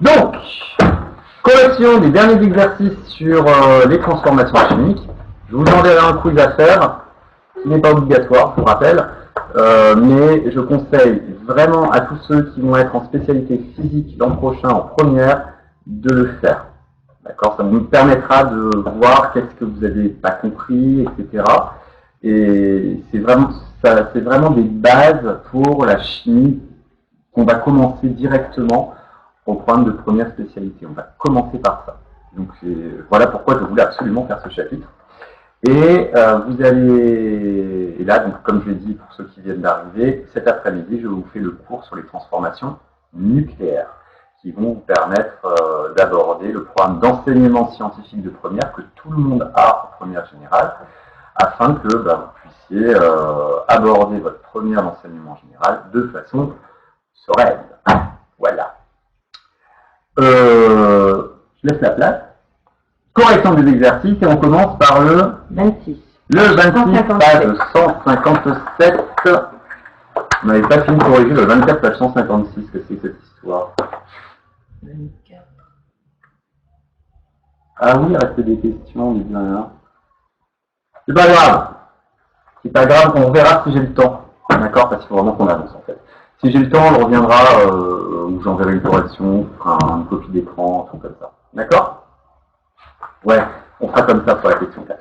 Donc, correction des derniers exercices sur les transformations chimiques. Je vous enverrai un quiz à faire, qui n'est pas obligatoire, je vous rappelle, mais je conseille vraiment à tous ceux qui vont être en spécialité physique l'an prochain en première de le faire. D'accord, ça vous permettra de voir qu'est-ce que vous n'avez pas compris, etc. Et c'est vraiment des bases pour la chimie qu'on va commencer directement au programme de première spécialité. On va commencer par ça. Donc voilà pourquoi je voulais absolument faire ce chapitre. Et vous allez, et là, donc, comme je l'ai dit pour ceux qui viennent d'arriver, cet après-midi, je vous fais le cours sur les transformations nucléaires, qui vont vous permettre d'aborder le programme d'enseignement scientifique de première que tout le monde a en première générale, afin que vous puissiez aborder votre première d'enseignement général de façon sereine. Voilà. Je laisse la place. Correction des exercices et on commence par le 26. Le 26, page 157. On n'avait pas fini de corriger le 24, page 156. Que c'est cette histoire? 24. Ah oui, il restait des questions, les bien. C'est pas grave. C'est pas grave, on verra si j'ai le temps. D'accord? Parce qu'il faut vraiment qu'on avance en fait. Si j'ai le temps, on reviendra, ou j'enverrai une correction, une copie d'écran, un truc comme ça. D'accord? Ouais, on fera comme ça pour la question 4.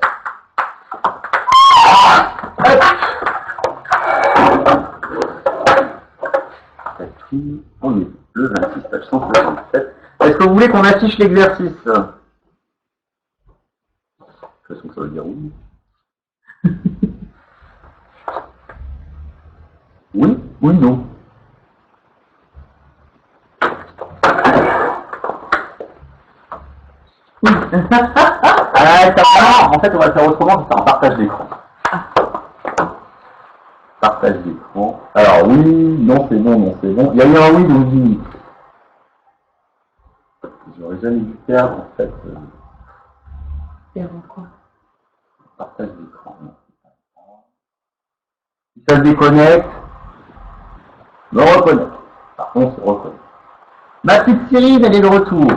On est le 26, page 167. Est-ce que vous voulez qu'on affiche l'exercice? De toute façon, ça veut dire oui. Oui, oui, non. En fait, on va le faire autrement, c'est un partage d'écran. Partage d'écran. Alors oui, non, c'est bon, non, c'est bon. Il y a eu un oui, donc 10 minutes. J'aurais jamais dû perdre, en fait. Perdre quoi? Partage d'écran. Si ça se déconnecte, me reconnecte. Par contre, se reconnecte. Ma petite Cyrine, elle est de retour.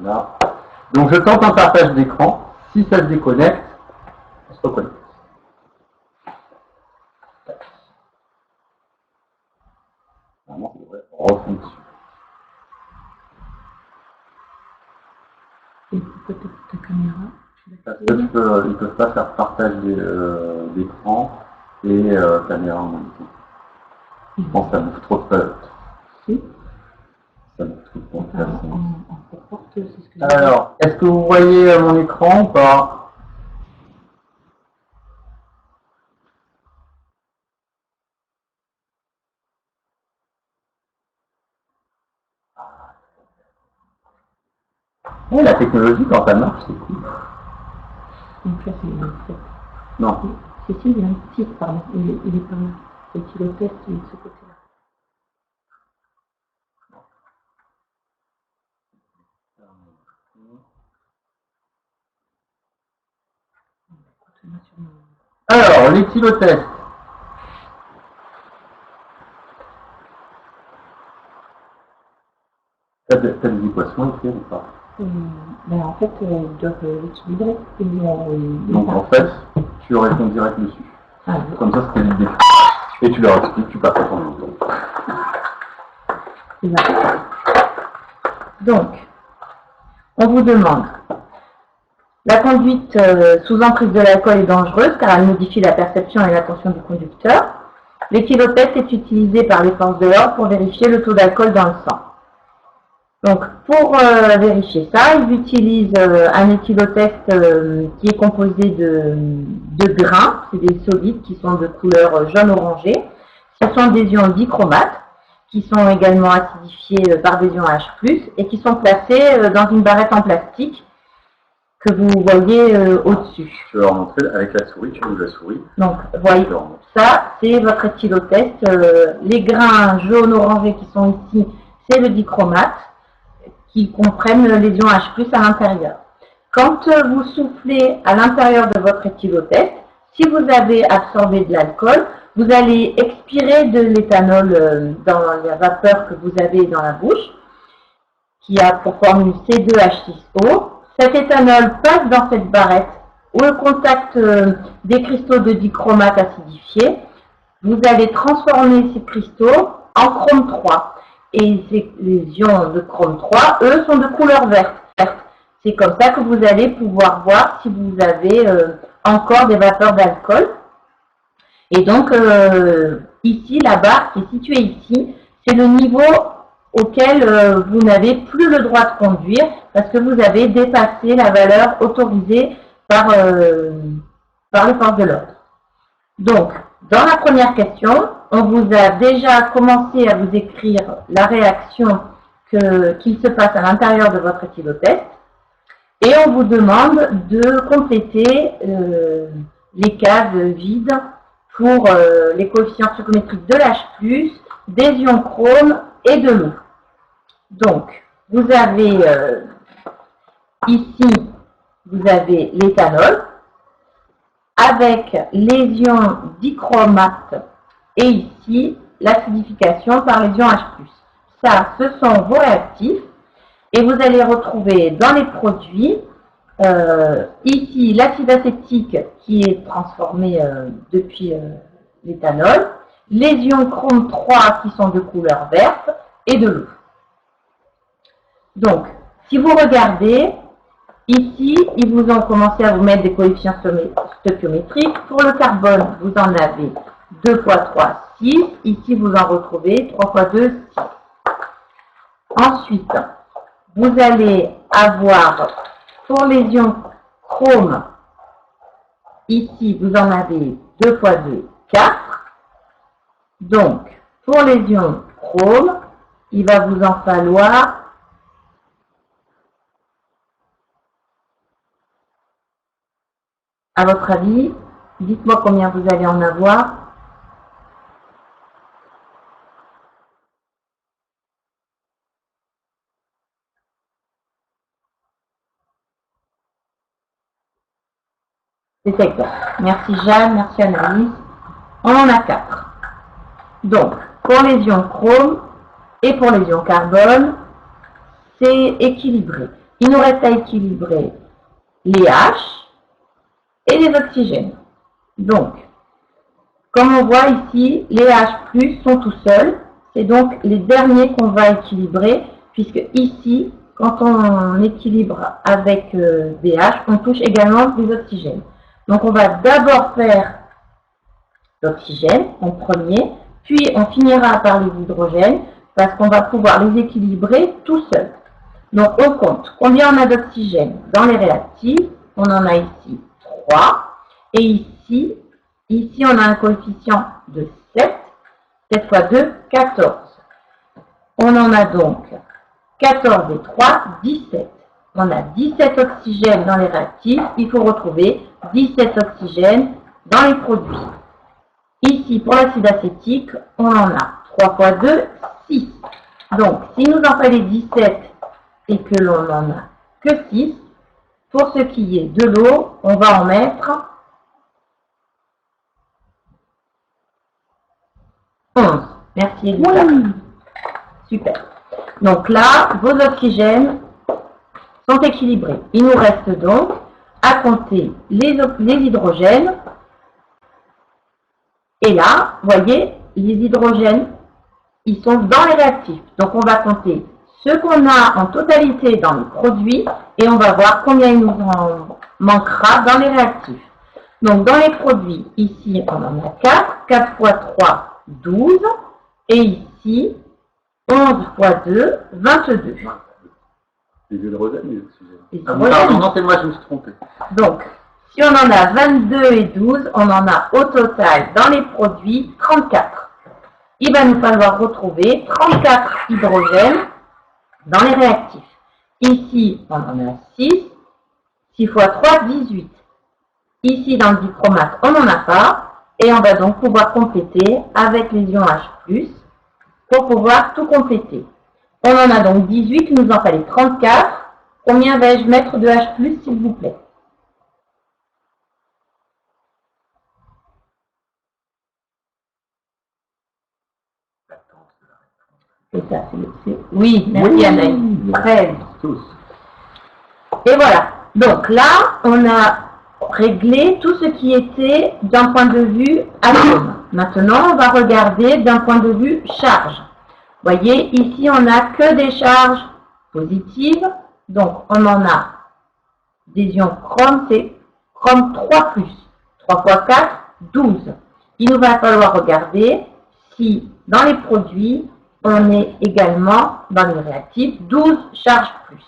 Là. Donc je tente un partage d'écran. Si ça se déconnecte, on se reconnecte. Normalement, ça devrait refonctionner. Et peut-être ta caméra? Parce que ils ne peuvent pas faire partage d'écran et caméra en même temps. Je pense que ça bouffe trop de place. Si. Ça bouffe trop de place. C'est ce que Alors, est-ce que vous voyez mon écran ou pas? Oui, la technologie, quand ça marche, c'est cool. Donc là, c'est le 7. Non. Cécile, il y a un petit, pardon. Il est pas là. Le kilotest, il est de ce côté-là. Alors, les kilotests. T'as des équations à écrire ou pas? Ben, en fait, ils doivent l'équilibrer. Donc en fait, tu réponds direct dessus. Ah, comme ça, c'était l'idée. Et tu leur expliques, tu passes à ton temps. Donc, on vous demande, la conduite sous emprise de l'alcool est dangereuse car elle modifie la perception et l'attention du conducteur. L'éthylotest est utilisé par les forces de l'ordre pour vérifier le taux d'alcool dans le sang. Donc, pour vérifier ça, ils utilisent un éthylotest qui est composé de grains, c'est des solides qui sont de couleur jaune-orangé. Ce sont des ions dichromates qui sont également acidifiés par des ions H+, et qui sont placés dans une barrette en plastique que vous voyez au-dessus. Je vais leur montrer avec la souris, tu veux la souris. Donc, voyez, ça, c'est votre éthylotest. Les grains jaune-orangés qui sont ici, c'est le dichromate, qui comprennent les ions H+, à l'intérieur. Quand vous soufflez à l'intérieur de votre éthylotest, si vous avez absorbé de l'alcool, vous allez expirer de l'éthanol dans la vapeur que vous avez dans la bouche, qui a pour formule C2H6O. Cet éthanol passe dans cette barrette au contact des cristaux de dichromate acidifié. Vous allez transformer ces cristaux en chrome 3. Et les ions de chrome 3, eux, sont de couleur verte. C'est comme ça que vous allez pouvoir voir si vous avez encore des vapeurs d'alcool. Et donc, ici, la barre qui est située ici, c'est le niveau auquel vous n'avez plus le droit de conduire parce que vous avez dépassé la valeur autorisée par les forces de l'ordre. Donc, dans la première question, on vous a déjà commencé à vous écrire la réaction qu'il se passe à l'intérieur de votre éthylotest et on vous demande de compléter les cases vides pour les coefficients stoichiométriques de l'H+, des ions chrome et de l'eau. Donc, vous avez ici, vous avez l'éthanol avec les ions dichromate et ici, l'acidification par les ions H+. Ça, ce sont vos réactifs et vous allez retrouver dans les produits ici l'acide acétique qui est transformé depuis l'éthanol, les ions chrome 3 qui sont de couleur verte et de l'eau. Donc, si vous regardez, ici, ils vous ont commencé à vous mettre des coefficients stoichiométriques. Pour le carbone, vous en avez 2 fois 3, 6. Ici, vous en retrouvez 3 fois 2, 6. Ensuite, vous allez avoir, pour les ions chrome, ici, vous en avez 2 fois 2, 4. Donc, pour les ions chrome, il va vous en falloir à votre avis, dites-moi combien vous allez en avoir. C'est exact. Merci Jeanne, merci Annalise. On en a 4. Donc, pour les ions chrome et pour les ions carbone, c'est équilibré. Il nous reste à équilibrer les H et les oxygènes. Donc, comme on voit ici, les H+ sont tout seuls. C'est donc les derniers qu'on va équilibrer, puisque ici, quand on équilibre avec des H, on touche également des oxygènes. Donc, on va d'abord faire l'oxygène en premier, puis on finira par les hydrogènes, parce qu'on va pouvoir les équilibrer tout seuls. Donc, on compte combien on a d'oxygène dans les réactifs. On en a ici 3. Et ici, on a un coefficient de 7. 7 fois 2, 14. On en a donc 14 et 3, 17. On a 17 oxygènes dans les réactifs. Il faut retrouver 17 oxygènes dans les produits. Ici, pour l'acide acétique, on en a 3 fois 2, 6. Donc, s'il nous en fallait 17 et que l'on n'en a que 6, pour ce qui est de l'eau, on va en mettre 11. Merci Elisa. Oui. Super. Donc là, vos oxygènes sont équilibrés. Il nous reste donc à compter les hydrogènes. Et là, vous voyez, les hydrogènes, ils sont dans les réactifs. Donc on va compter ce qu'on a en totalité dans les produits et on va voir combien il nous en manquera dans les réactifs. Donc dans les produits, ici on en a 4, 4 fois 3, 12, et ici 11 fois 2, 22. Les hydrogènes, les oxygènes. Non, c'est moi, je me suis trompé. Donc, si on en a 22 et 12, on en a au total dans les produits 34. il va nous falloir retrouver 34 hydrogènes dans les réactifs. Ici, on en a 6. 6 fois 3, 18. Ici, dans le dichromate, on n'en a pas. Et on va donc pouvoir compléter avec les ions H+, pour pouvoir tout compléter. On en a donc 18, il nous en fallait 34. Combien vais-je mettre de H+, s'il vous plaît? C'est ça, oui, merci Anaïs. 13. Et voilà. Donc là, on a réglé tout ce qui était d'un point de vue atome. Maintenant, on va regarder d'un point de vue charge. Vous voyez, ici, on n'a que des charges positives. Donc, on en a des ions chrome, c'est chrome 3+. 3 fois 4, 12. Il nous va falloir regarder si, dans les produits, on est également, dans les réactifs, 12 charges plus.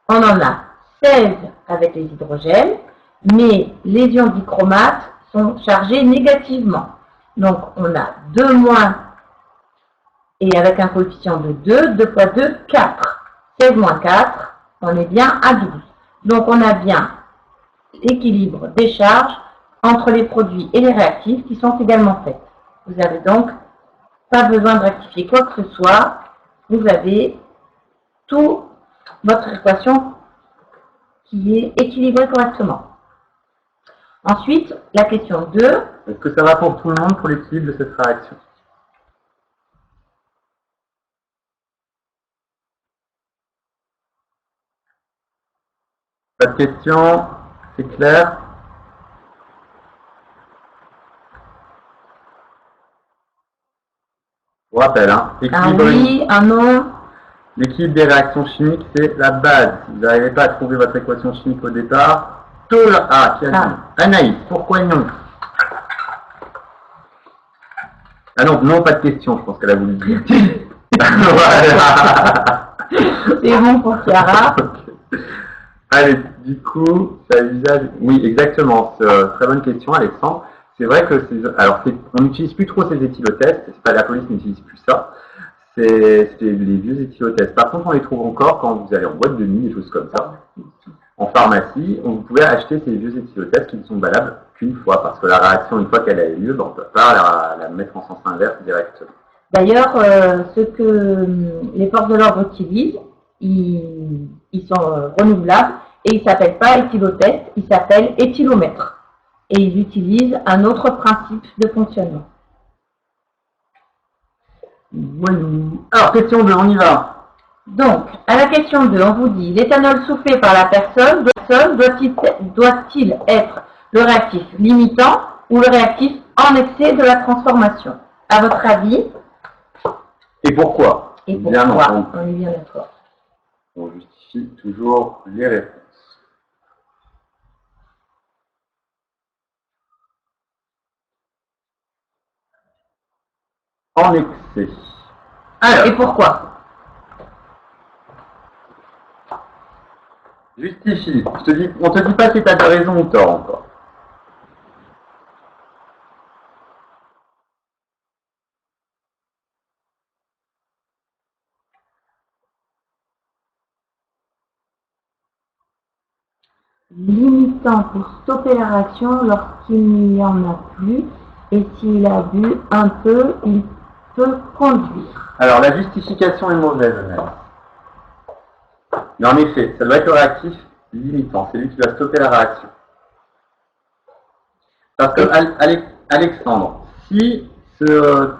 On en a 16 avec les hydrogènes, mais les ions dichromate sont chargés négativement. Donc, on a 2 moins, et avec un coefficient de 2, 2 fois 2, 4. 16 moins 4, on est bien à 12. Donc, on a bien l'équilibre des charges entre les produits et les réactifs qui sont également faits. Vous avez donc pas besoin de rectifier quoi que ce soit. Vous avez toute votre équation qui est équilibrée correctement. Ensuite, la question 2. Est-ce que ça va pour tout le monde pour l'équilibre de cette réaction? Pas de question? C'est clair? Je vous rappelle, hein, Un oui, un non. L'équilibre des réactions chimiques, c'est la base. Si vous n'arrivez pas à trouver votre équation chimique au départ, tout là. Ah, qui a dit? Anaïs, pourquoi non? Ah non, non, pas de question, je pense qu'elle a voulu dire. Voilà. C'est bon pour Chiara. Okay. Allez, du coup, ça usage. Oui, exactement. Très bonne question, Alexandre. C'est vrai que on n'utilise plus trop ces éthylotests. C'est pas la police n'utilise plus ça. C'est les vieux éthylotests. Par contre, on les trouve encore quand vous allez en boîte de nuit, des choses comme ça. En pharmacie, vous pouvez acheter ces vieux éthylotests qui ne sont valables qu'une fois, parce que la réaction, une fois qu'elle a eu lieu, on ne peut pas la mettre en sens inverse directement. D'ailleurs, ce que les forces de l'ordre utilisent, ils sont renouvelables et ils ne s'appellent pas éthylotest, ils s'appellent éthylomètre. Et ils utilisent un autre principe de fonctionnement. Oui. Alors, question 2, on y va. Donc, à la question 2, on vous dit, l'éthanol soufflé par la personne doit-il être le réactif limitant ou le réactif en excès de la transformation? À votre avis? Et pourquoi? Et pourquoi? On est bien d'accord. On justifie toujours les réponses. En excès. Alors, et pourquoi? Justifie. On te dit pas si tu as raison ou tort encore. Limitant pour stopper la réaction lorsqu'il n'y en a plus, et s'il a bu un peu, il peut conduire. Alors, la justification est mauvaise, même. Mais en effet, ça doit être le réactif limitant. C'est lui qui va stopper la réaction. Parce que, Alexandre, si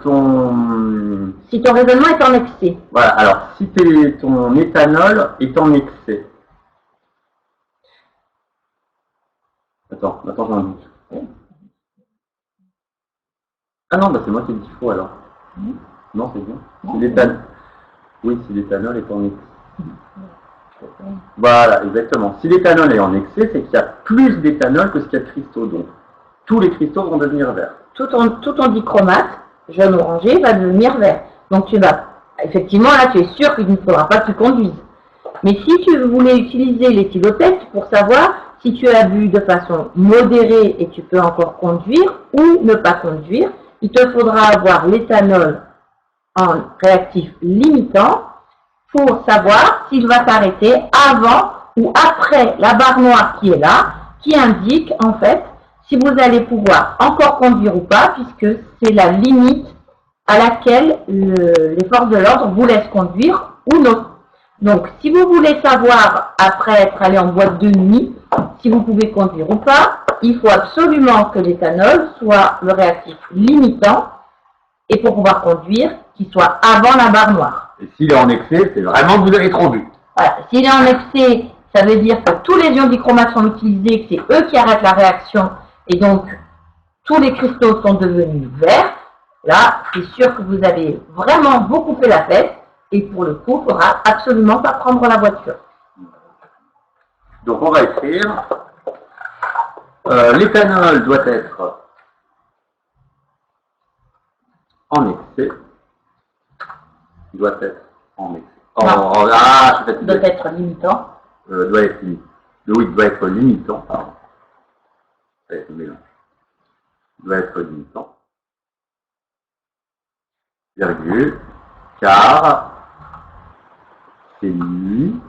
ton raisonnement est en excès. Voilà, alors, si ton éthanol est en excès. Attends, j'en ai un doute. Ah non, bah c'est moi qui ai dit faux alors. Non, c'est bien. Si l'éthanol. Oui, si l'éthanol est en excès. Voilà, exactement. Si l'éthanol est en excès, c'est qu'il y a plus d'éthanol que ce qu'il y a de cristaux. Donc, tous les cristaux vont devenir verts. Tout ton dichromate, jaune orangé, va devenir vert. Donc, tu vas. Effectivement, là, tu es sûr qu'il ne faudra pas que tu conduises. Mais si tu voulais utiliser l'éthylotest pour savoir si tu as bu de façon modérée et tu peux encore conduire ou ne pas conduire, il te faudra avoir l'éthanol en réactif limitant pour savoir s'il va s'arrêter avant ou après la barre noire qui est là, qui indique en fait si vous allez pouvoir encore conduire ou pas, puisque c'est la limite à laquelle les forces de l'ordre vous laissent conduire ou non. Donc, si vous voulez savoir, après être allé en boîte de nuit, si vous pouvez conduire ou pas, il faut absolument que l'éthanol soit le réactif limitant, et pour pouvoir conduire, qu'il soit avant la barre noire. Et s'il est en excès, c'est vraiment que vous avez trop bu. Voilà. S'il est en excès, ça veut dire que tous les ions dichromates sont utilisés, que c'est eux qui arrêtent la réaction, et donc tous les cristaux sont devenus verts. Là, c'est sûr que vous avez vraiment beaucoup fait la fête, et pour le coup, il ne faudra absolument pas prendre la voiture. Donc on va écrire, l'éthanol doit être en excès, doit être en excès. Doit être limitant. Doit être limitant. Oui, doit être limitant, pardon. Ça va être le mélange. Doit être limitant. Virgule, car c'est lui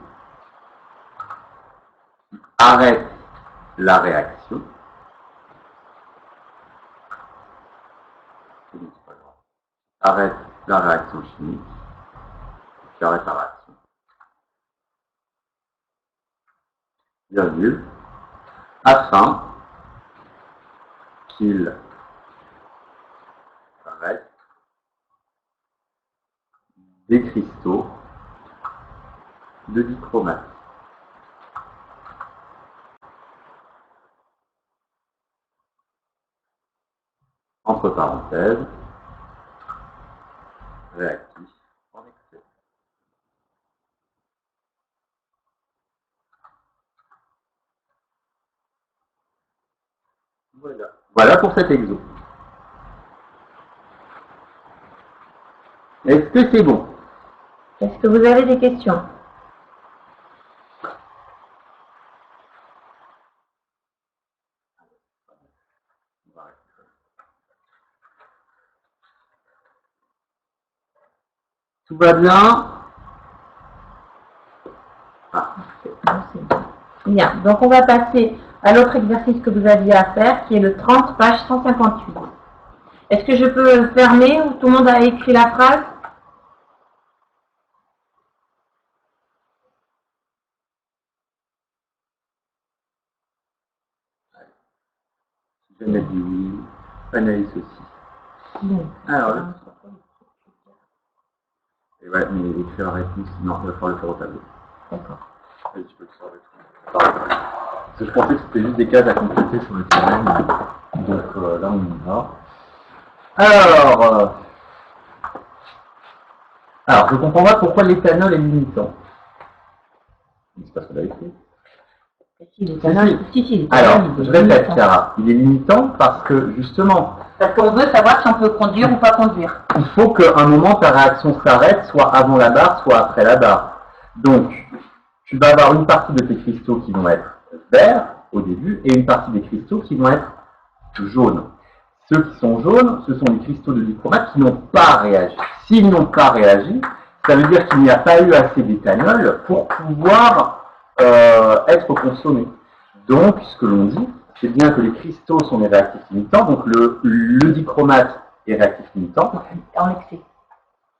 qui arrête la réaction. Arrête la réaction chimique. J'arrête la réaction. Virgule, afin qu'il arrête des cristaux de dichromate. Entre parenthèses, réactif en excès. Voilà. Voilà pour cet exo. Est-ce que c'est bon? Est-ce que vous avez des questions? Tout va bien? Bien, donc on va passer à l'autre exercice que vous aviez à faire, qui est le 30, page 158. Est-ce que je peux fermer ou tout le monde a écrit la phrase? Je me dis oui, Anaïs aussi. Bon. Alors, et ouais, mais écrire la réponse, non, il va falloir le faire au tableau. D'accord. Et tu peux le faire avec toi. Parce que je pensais que c'était juste des cases à compléter sur le théorème. Donc là, on y va. Alors, je comprends pas pourquoi l'éthanol est limitant. C'est parce que là, écrit. Alors, je répète, Sarah, il est limitant parce que, justement, parce qu'on veut savoir si on peut conduire ou pas conduire. Il faut qu'à un moment, ta réaction s'arrête, soit avant la barre, soit après la barre. Donc, tu vas avoir une partie de tes cristaux qui vont être verts au début et une partie des cristaux qui vont être jaunes. Ceux qui sont jaunes, ce sont les cristaux de dichromate qui n'ont pas réagi. S'ils n'ont pas réagi, ça veut dire qu'il n'y a pas eu assez d'éthanol pour pouvoir être consommés. Donc, ce que l'on dit, c'est bien que les cristaux sont des réactifs limitants, donc le dichromate est réactif limitant. En excès.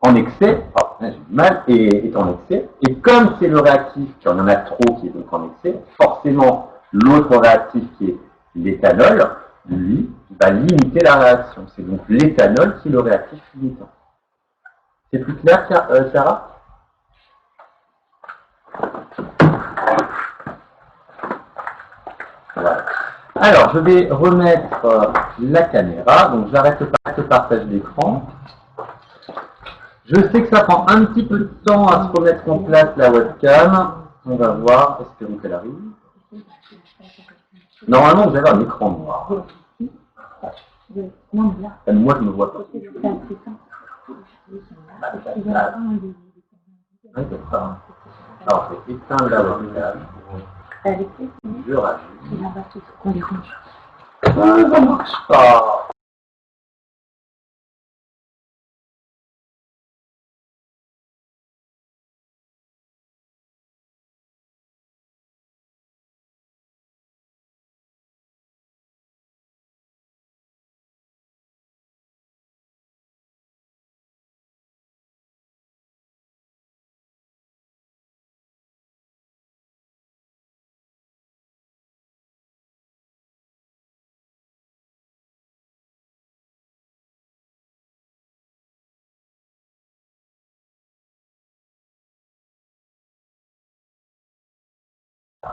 En excès, j'ai du mal, est en excès. Et comme c'est le réactif, qu'il y en a trop qui est donc en excès, forcément, l'autre réactif qui est l'éthanol, lui, va limiter la réaction. C'est donc l'éthanol qui est le réactif limitant. C'est plus clair, Sarah? Voilà. Alors, je vais remettre la caméra. Donc, j'arrête le partage d'écran. Je sais que ça prend un petit peu de temps à se remettre en place la webcam. On va voir. Espérons qu'elle arrive. Normalement, vous avez un écran noir. Moi, je ne me vois pas. Alors, je vais éteindre la webcam. Je rajoute. Ça ne marche pas. Ouais,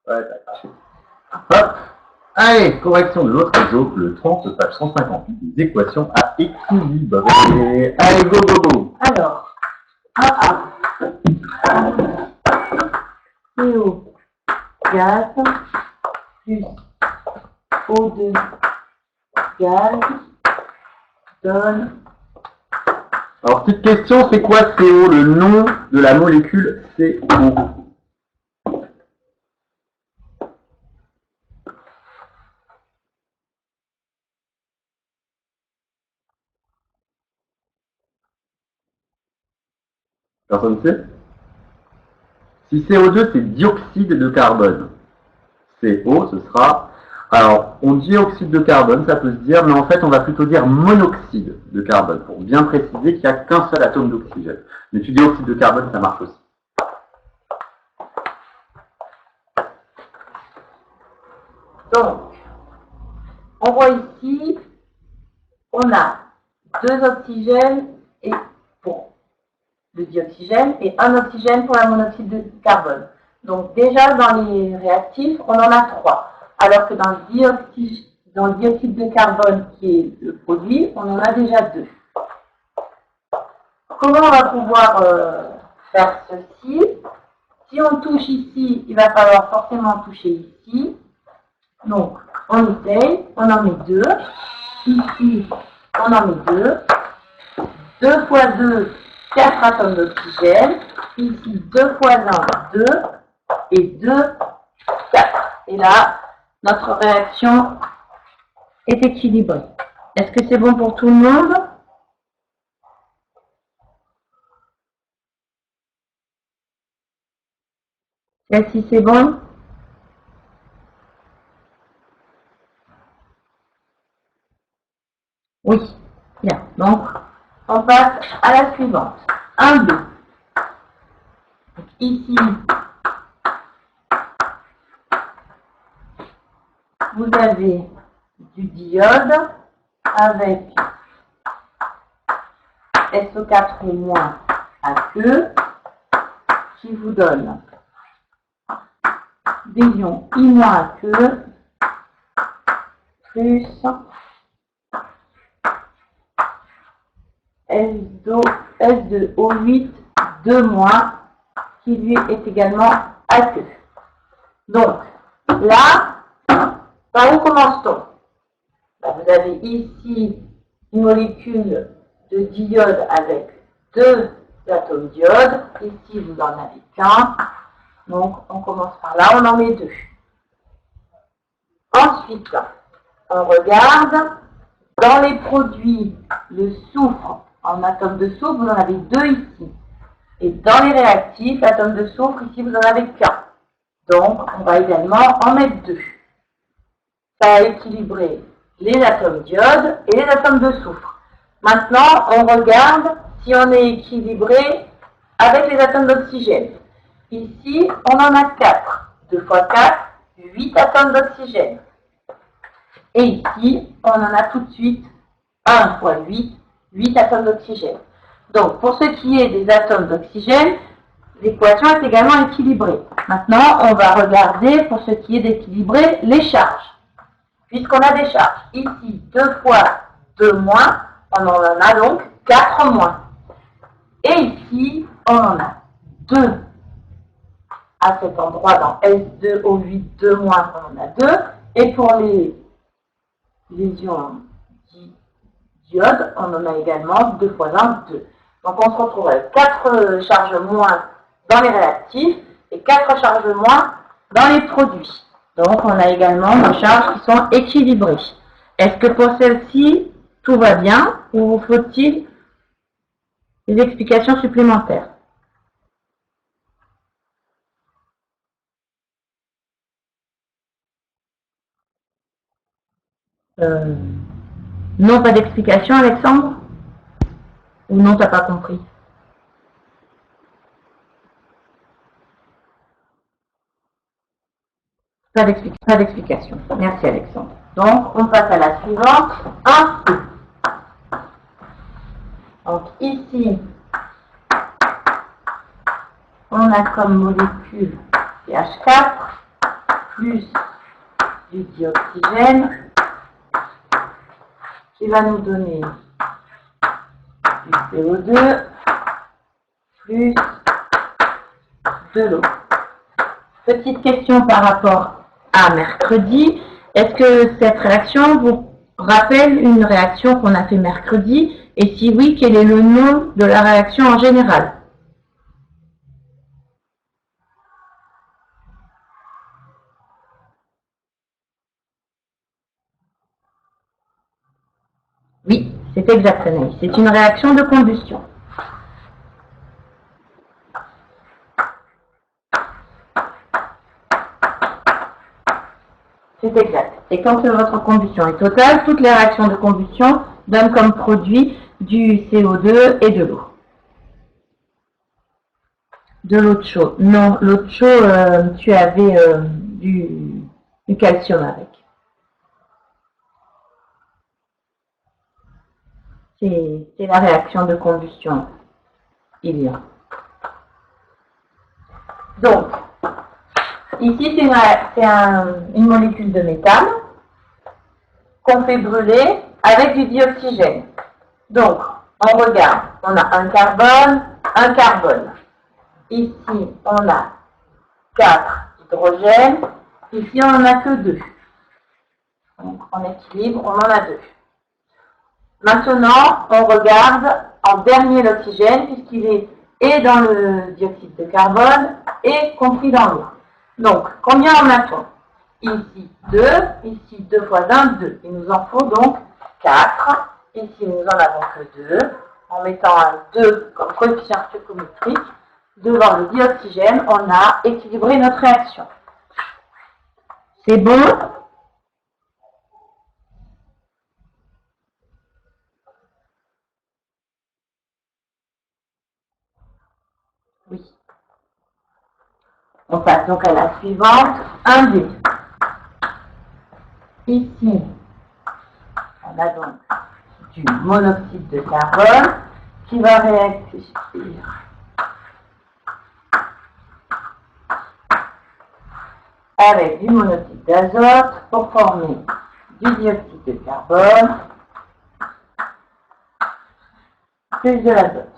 t'as caché. Hop. Allez, correction de l'autre exo, le 30, page 158, des équations à équilibrer. Allez, go, go, go. Alors, AA, CO gaz plus O2 gaz donne. Alors, petite question, c'est quoi CO, le nom de la molécule CO? Personne ne sait? Si CO2, c'est dioxyde de carbone. CO, ce sera... Alors, on dit oxyde de carbone, ça peut se dire, mais en fait, on va plutôt dire monoxyde de carbone, pour bien préciser qu'il n'y a qu'un seul atome d'oxygène. Mais tu dis oxyde de carbone, ça marche aussi. Donc, on voit ici, on a 2 oxygènes et pour le dioxygène et 1 oxygène pour la monoxyde de carbone. Donc déjà dans les réactifs, on en a 3. Alors que dans le dioxyde de carbone qui est le produit, on en a déjà 2. Comment on va pouvoir faire ceci? Si on touche ici, il va falloir forcément toucher ici. Donc, on essaye, on en met 2. Ici, on en met 2. 2 fois 2, 4 atomes d'oxygène. Ici, 2 fois 1, 2. Et 2, 4. Et là, notre réaction est équilibrée. Est-ce que c'est bon pour tout le monde? Celle-ci, c'est bon? Oui. Bien. Donc, on passe à la suivante. 1, 2. Donc, ici, vous avez du diode avec SO4- à queue qui vous donne des ions I- à queue plus S2O8 2- qui lui est également à queue. Donc là, par où commence-t-on? Vous avez ici une molécule de diode avec 2 atomes d'iode. Ici, vous n'en avez qu'un. Donc, on commence par là, on en met 2. Ensuite, on regarde dans les produits, le soufre en atome de soufre, vous en avez 2 ici. Et dans les réactifs, l'atome de soufre, ici, vous n'en avez qu'un. Donc, on va également en mettre 2. Ça a équilibré les atomes d'iode et les atomes de soufre. Maintenant, on regarde si on est équilibré avec les atomes d'oxygène. Ici, on en a 4. 2 fois 4, 8 atomes d'oxygène. Et ici, on en a tout de suite 1 fois 8, 8 atomes d'oxygène. Donc, pour ce qui est des atomes d'oxygène, l'équation est également équilibrée. Maintenant, on va regarder pour ce qui est d'équilibrer les charges. Puisqu'on a des charges, ici 2 fois 2-, on en a donc 4-. Et ici, on en a 2 à cet endroit dans S2O8 2-, on en a 2. Et pour les ions d'iode, on en a également 2 fois 1, 2. Donc on se retrouve avec 4 charges moins dans les réactifs et 4 charges moins dans les produits. Donc on a également des charges qui sont équilibrées. Est-ce que pour celle-ci, tout va bien ou faut-il des explications supplémentaires? Non, pas d'explication, Alexandre? Ou non, t'as pas compris? Pas d'explication. Merci, Alexandre. Donc, on passe à la suivante. 1. Donc, ici, on on a comme molécule CH4 plus du dioxygène qui va nous donner du CO2 plus de l'eau. Petite question par rapport à mercredi. Est-ce que cette réaction vous rappelle une réaction qu'on a fait mercredi? Et si oui, quel est le nom de la réaction en général? Oui, c'est exact, Anaïs. C'est une réaction de combustion. C'est exact. Et quand votre combustion est totale, toutes les réactions de combustion donnent comme produit du CO2 et de l'eau. De l'eau de chaud. Non, l'eau de chaud, tu avais du calcium avec. C'est la réaction de combustion. Il y a. Donc, ici, c'est une molécule de méthane qu'on fait brûler avec du dioxygène. Donc, on regarde, on a un carbone. Ici, on a 4 hydrogènes. Ici, on n'en a que 2. Donc, en équilibre, on en a 2. Maintenant, on regarde en dernier l'oxygène, puisqu'il est et dans le dioxyde de carbone et compris dans l'eau. Donc, combien en a-t-on? Ici 2, ici 2 fois 1, 2. Il nous en faut donc 4. Ici, nous en avons que 2. En mettant un 2 comme coefficient stoichiométrique, devant le dioxygène, on a équilibré notre réaction. C'est bon? Oui. On passe donc à la suivante, 1D. Ici, on a donc du monoxyde de carbone qui va réagir avec du monoxyde d'azote pour former du dioxyde de carbone plus de l'azote.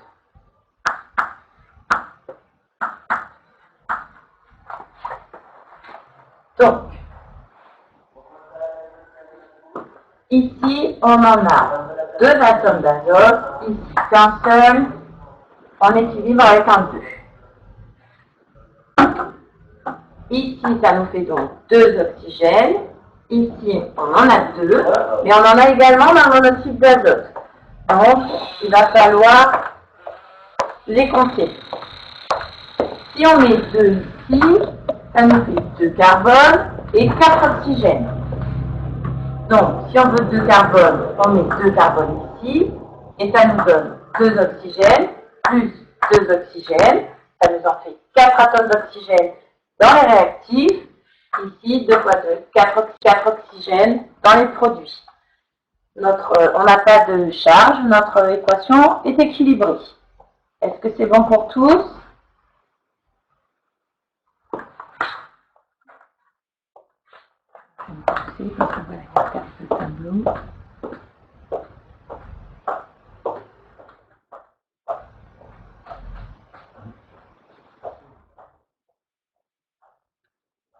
Donc, ici, on en a 2 atomes d'azote, ici qu'un seul, en équilibre avec un 2. Ici, ça nous fait donc 2 oxygènes. Ici, on en a 2, mais on en a également dans le monoxyde d'azote. Donc, il va falloir les compter. Si on met 2 ici, ça nous fait 2 carbone et 4 oxygènes. Donc, si on veut 2 carbone, on met 2 carbone ici, et ça nous donne 2 oxygènes, plus 2 oxygènes, ça nous en fait 4 atomes d'oxygène dans les réactifs, ici 2 fois 2, 4 oxygènes dans les produits. On n'a pas de charge, notre équation est équilibrée. Est-ce que c'est bon pour tous?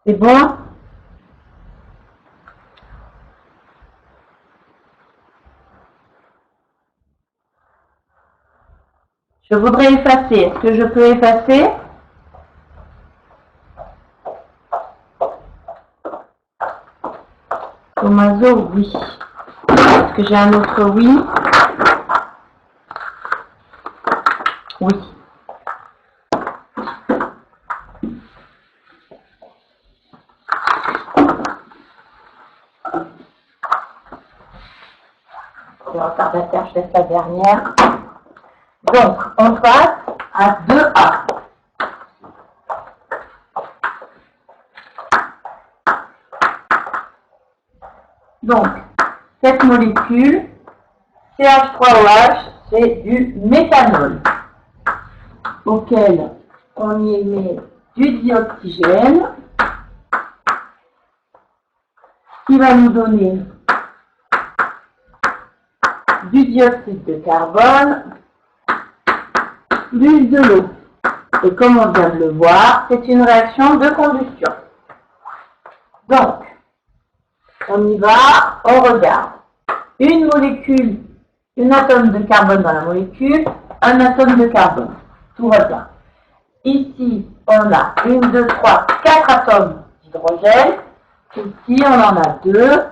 C'est bon? Je voudrais effacer. Est-ce que je peux effacer? Tomaso, oui. Est-ce que j'ai un autre oui? Oui. Le retardataire, je laisse la dernière. Donc, on passe à 2A. Donc, cette molécule, CH3OH, c'est du méthanol, auquel on y met du dioxygène, qui va nous donner du dioxyde de carbone, plus de l'eau. Et comme on vient de le voir, c'est une réaction de combustion. Donc, on y va, on regarde. Une molécule, un atome de carbone dans la molécule, un atome de carbone. Tout va bien. Ici, on a 1, 2, 3, 4 atomes d'hydrogène. Ici, on en a 2.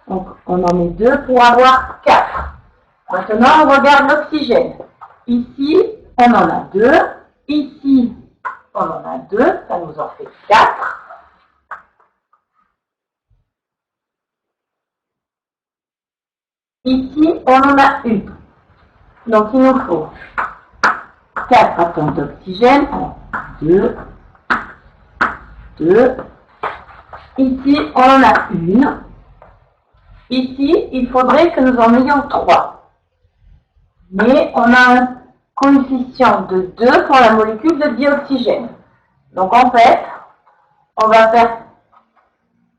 Donc, on en met 2 pour avoir 4. Maintenant, on regarde l'oxygène. Ici, on en a 2. Ici, on en a 2. Ça nous en fait 4. Ici, on en a 1. Donc, il nous faut 4 atomes d'oxygène. 2, 2. Ici, on en a 1. Ici, il faudrait que nous en ayons 3. Mais on a un coefficient de 2 pour la molécule de dioxygène. Donc, en fait, on va faire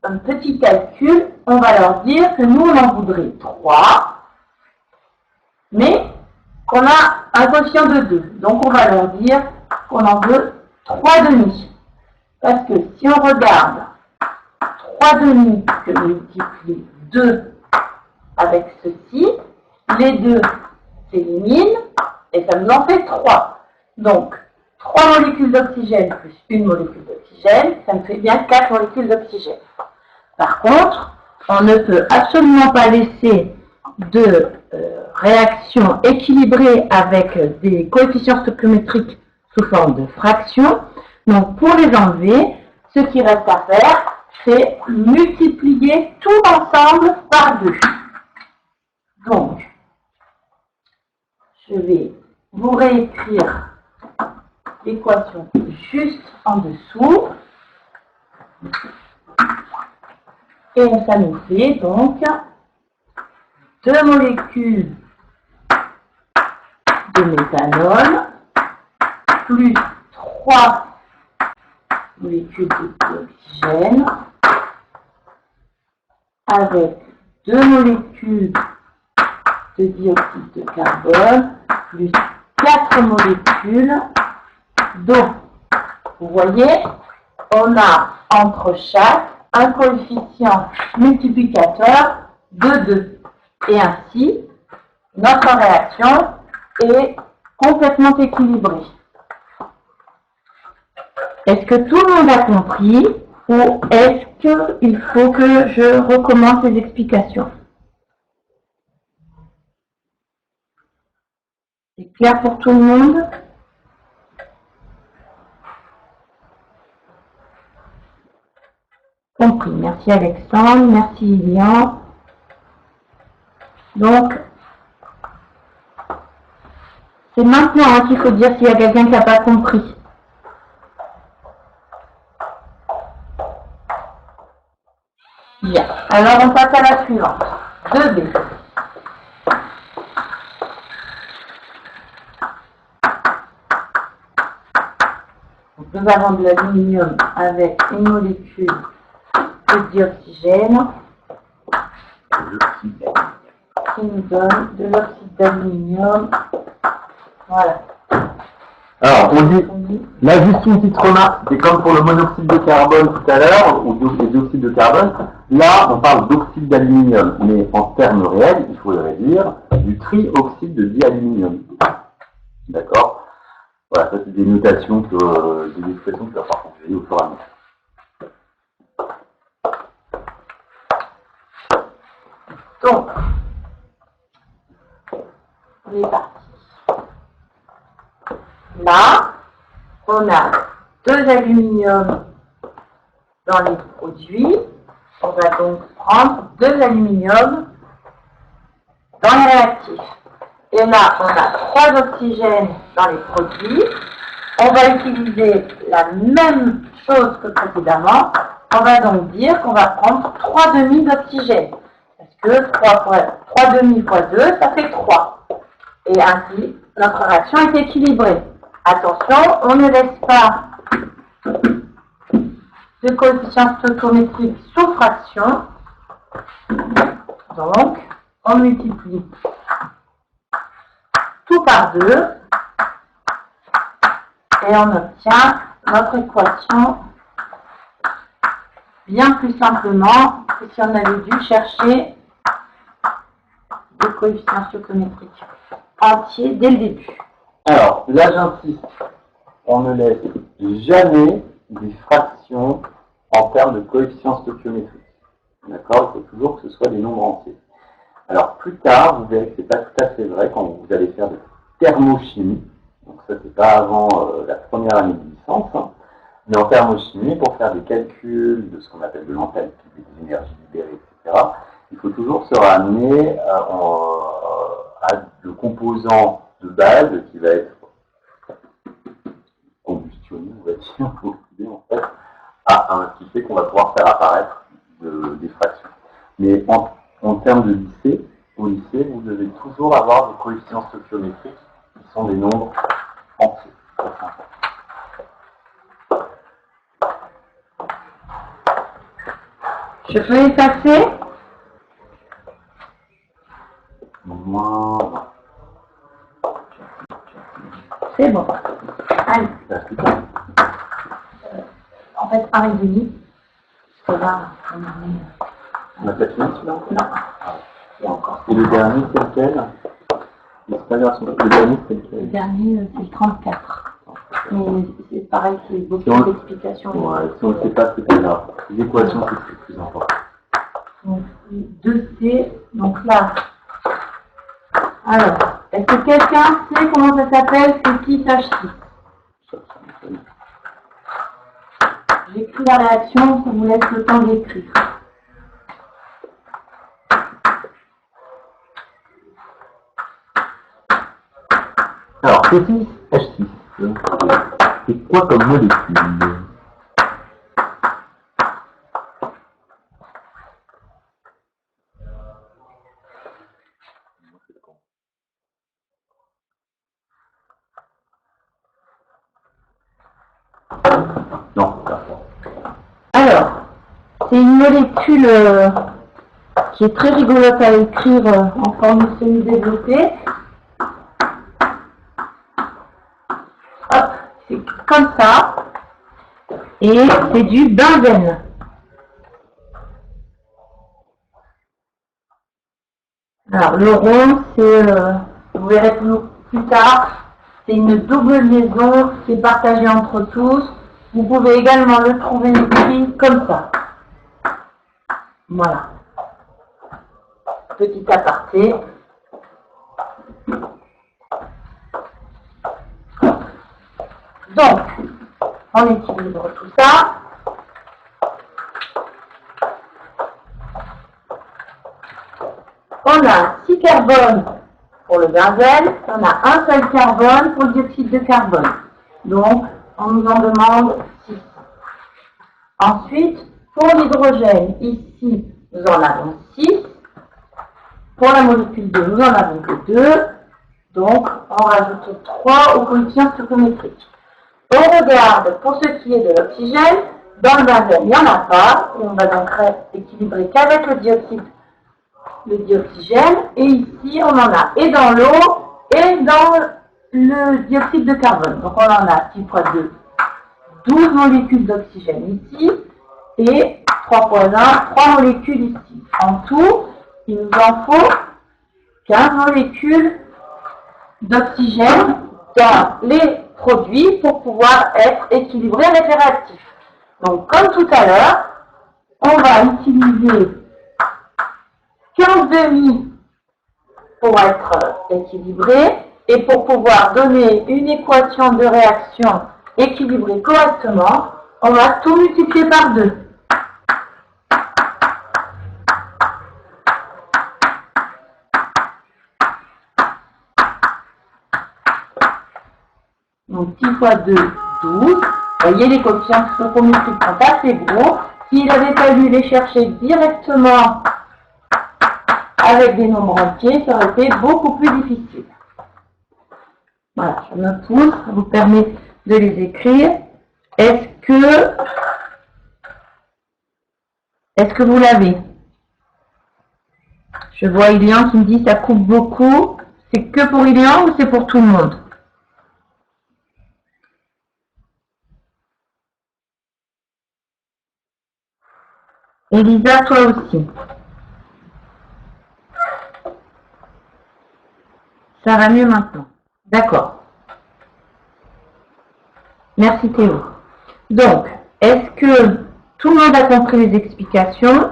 un petit calcul. On va leur dire que nous, on en voudrait 3, mais qu'on a un coefficient de 2. Donc, on va leur dire qu'on en veut 3,5. Parce que si on regarde 3,5 que multiplie 2 avec ceci, les deux s'éliminent et ça nous en fait 3. Donc, 3 molécules d'oxygène plus une molécule d'oxygène, ça me fait bien 4 molécules d'oxygène. Par contre, on ne peut absolument pas laisser de réaction équilibrée avec des coefficients stoichiométriques sous forme de fractions. Donc, pour les enlever, ce qui reste à faire, c'est multiplier tout ensemble par 2. Donc, je vais vous réécrire l'équation juste en dessous. Et ça nous fait donc 2 molécules de méthanol plus 3 molécules d'oxygène avec 2 molécules de dioxyde de carbone plus 4 molécules d'eau. Vous voyez, on a entre chaque un coefficient multiplicateur de 2. Et ainsi, notre réaction est complètement équilibrée. Est-ce que tout le monde a compris ou est-ce qu'il faut que je recommence les explications? C'est clair pour tout le monde? Compris. Merci Alexandre, merci Lilian. Donc, c'est maintenant qu'il faut dire s'il y a quelqu'un qui n'a pas compris. Bien. Alors, on passe à la suivante. 2B. Donc, nous avons de l'aluminium avec une molécule de dioxygène qui nous donne de l'oxyde d'aluminium. Voilà. Alors, on dit, l'addition citrona, c'est comme pour le monoxyde de carbone tout à l'heure, ou les oxydes de carbone. Là, on parle d'oxyde d'aluminium, mais en termes réels, il faudrait dire du trioxyde de dialuminium. D'accord? Voilà, ça c'est des notations, des expressions que va falloir conjuguer au fur et à mesure. Donc, on est parti. Là, on a 2 aluminiums dans les produits. On va donc prendre 2 aluminiums dans les réactifs. Et là, on a 3 oxygènes dans les produits. On va utiliser la même chose que précédemment. On va donc dire qu'on va prendre 3 demi d'oxygène. Parce que 3 demi fois 2, ça fait 3. Et ainsi, notre réaction est équilibrée. Attention, on ne laisse pas de coefficient stoichiométrique sous fraction. Donc, on multiplie tout par 2 et on obtient notre équation bien plus simplement que si on avait dû chercher des coefficients stoichiométriques entiers dès le début. Alors, là j'insiste, on ne laisse jamais des fractions en termes de coefficients stoichiométriques. D'accord? Il faut toujours que ce soit des nombres entiers. Alors, plus tard, vous verrez que ce n'est pas tout à fait vrai quand vous allez faire de thermochimie. Donc ça, c'est pas avant la première année de licence. Hein. Mais en thermochimie, pour faire des calculs de ce qu'on appelle de l'enthalpie, des énergies libérées, etc., il faut toujours se ramener à le composant de base qui va être combustionné, on va dire, en fait, à un qui fait qu'on va pouvoir faire apparaître des fractions. Mais en termes de lycée, au lycée, vous devez toujours avoir des coefficients stoichiométriques qui sont des nombres entiers. Je peux effacer. Moins 20. C'est bon. Allez. En fait, 1,5. Parce que là, On a fait fini celui-là? Non. Il y a encore. Et le dernier, c'est lequel? Le dernier, c'est lequel? Le dernier, c'est le 34. Mais c'est pareil, c'est beaucoup d'explications. Ouais, si on ne sait pas, c'est pas grave. Les équations, c'est le plus important. Donc, 2C, donc là. Alors, est-ce que quelqu'un sait comment ça s'appelle ce qui H6? J'écris la réaction, ça vous laisse le temps d'écrire. Alors, C6, H6, c'est quoi comme molécule? Non, alors, c'est une molécule qui est très rigolote à écrire en forme semi-développée. Hop, c'est comme ça. Et c'est du benzène. Alors, le rond, c'est, vous verrez plus tard, c'est une double liaison qui est partagée entre tous. Vous pouvez également le trouver écrit comme ça. Voilà. Petit aparté. Donc, on équilibre tout ça. On a 6 carbones pour le benzène, on a un seul carbone pour le dioxyde de carbone. Donc, on nous en demande 6. Ensuite, pour l'hydrogène, ici, nous en avons 6. Pour la molécule 2, nous en avons que 2. Donc, on rajoute 3 au coefficient stoichiométrique. On regarde pour ce qui est de l'oxygène. Dans le benzène, il n'y en a pas. Et on va donc équilibrer qu'avec le dioxygène. Et ici, on en a et dans l'eau et dans le dioxyde de carbone. Donc, on en a 6 fois 2, 12 molécules d'oxygène ici. Et 3 fois 1, 3 molécules ici. En tout, il nous en faut 15 molécules d'oxygène dans les produits pour pouvoir être équilibrés avec les réactifs. Donc, comme tout à l'heure, on va utiliser 15 demi pour être équilibré et pour pouvoir donner une équation de réaction équilibrée correctement, on va tout multiplier par 2. Donc 6 fois 2, 12. Vous voyez, les coefficients stoichiométriques sont assez gros. S'il avait fallu les chercher directement avec des nombres entiers, ça aurait été beaucoup plus difficile. Voilà, je me pousse, ça vous permet de les écrire. Est-ce que vous l'avez? Je vois Ilian qui me dit ça coupe beaucoup. C'est que pour Ilian ou c'est pour tout le monde? Elisa, toi aussi. Ça va mieux maintenant. D'accord. Merci Théo. Donc, est-ce que tout le monde a compris les explications?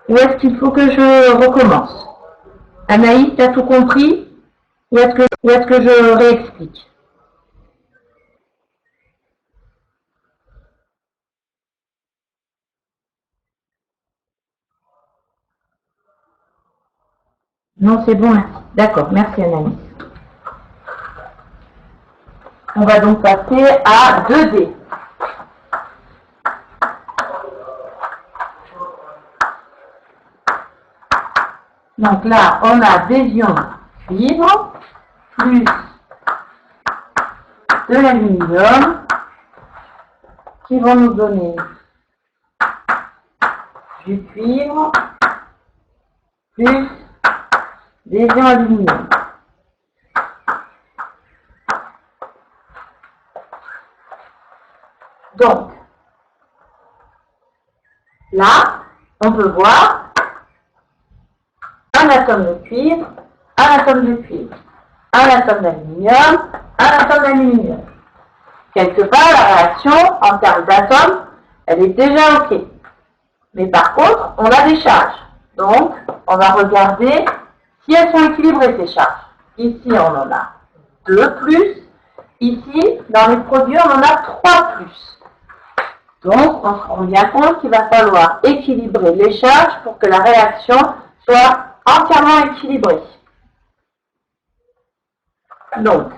Ou est-ce qu'il faut que je recommence? Anaïs, tu as tout compris? Ou est-ce que je réexplique? Non, c'est bon, merci. D'accord, merci Anaïs. On va donc passer à 2D. Donc là, on a des ions cuivre plus de l'aluminium qui vont nous donner du cuivre plus des ions aluminium. Donc, là, on peut voir un atome de cuivre, un atome de cuivre, un atome d'aluminium, un atome d'aluminium. Quelque part, la réaction, en termes d'atomes, elle est déjà OK. Mais par contre, on a des charges. Donc, on va regarder si elles sont équilibrées, ces charges. Ici, on en a 2 plus. Ici, dans les produits, on en a 3 plus. Donc, on se rend bien compte qu'il va falloir équilibrer les charges pour que la réaction soit entièrement équilibrée. Donc,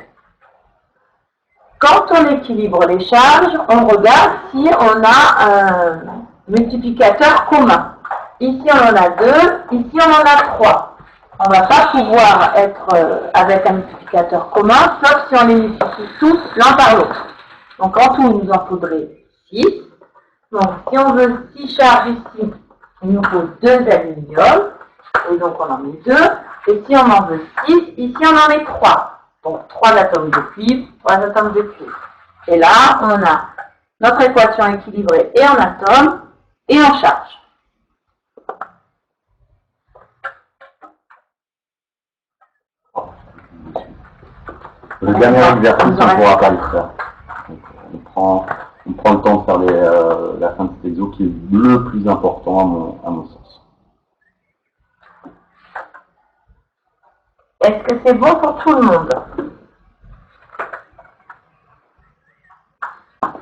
quand on équilibre les charges, on regarde si on a un multiplicateur commun. Ici, on en a 2, ici, on en a 3. On ne va pas pouvoir être avec un multiplicateur commun, sauf si on les multiplie tous l'un par l'autre. Donc, en tout, il nous en faudrait 6. Donc, si on veut 6 charges ici, il nous faut 2 aluminium. Et donc, on en met 2. Et si on en veut 6, ici, on en met 3. Donc, 3 atomes de cuivre, 3 atomes de cuivre. Et là, on a notre équation équilibrée et en atomes et en charge. Le dernier exercice, on ne pourra pas le faire. Donc, on prend le temps de faire la fin de cet exo qui est le plus important à mon sens. Est-ce que c'est bon pour tout le monde?